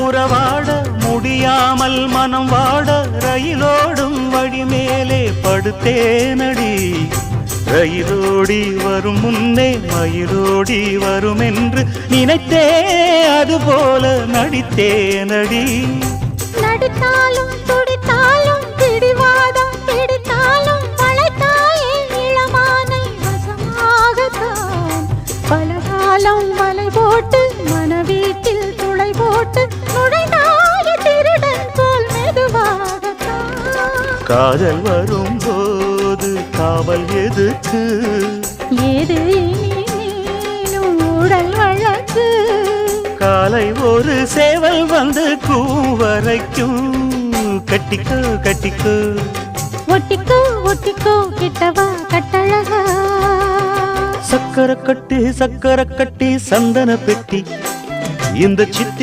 உறவாட முடியாமல் மனம் வாட ரயிலோடும் வழி மேலே படுத்தேனடி. ரயிலோடி வரும் முன்னே மயிலோடி வரும் என்று நினைத்தே அதுபோல நடித்தேனடி. நடித்தாலும் துடித்தாலும் பிடிவாதம் பிடித்தாலும் வளைத்தாயே இளமானை வசமாகத்தான். பலகாலம் வலை போட்டு மனவீட்டில் துளை போட்டு நுழைந்தாய திருடன் போல் மெதுவாகத்தான். காதல் வரும்போது காவல் எதுக்கு? ஏது நீனும் உடல் வழக்கு. காலை ஒரு சேவல் வந்து கூவரைக்கும். கட்டிக்கோ கட்டிக்கோ ஒட்டிக்கோ ஒட்டிக்கோ கிட்டவா கட்டழகா. சக்கர கட்டி சந்தன பெட்டி இந்த சித்தி